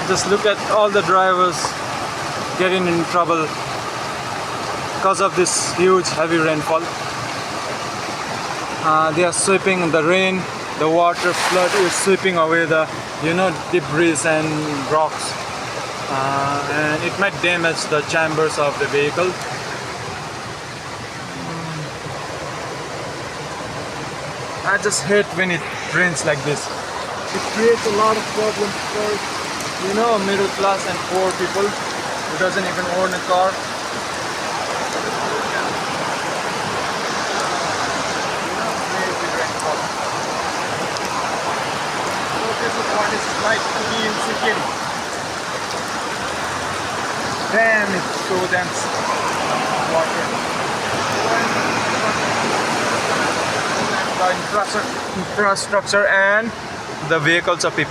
Just look at all the drivers getting in trouble because of this huge heavy rainfall. They are sweeping the rain, the water flood is sweeping away the debris and rocks, and it might damage the chambers of the vehicle. I just hate when it rains like this. It creates a lot of problems for middle class and poor people who doesn't even own a car. Crazy rainfall. So this is what it's like to be in Sikkim. Damn, it's so dense water. The infrastructure and the vehicles of people.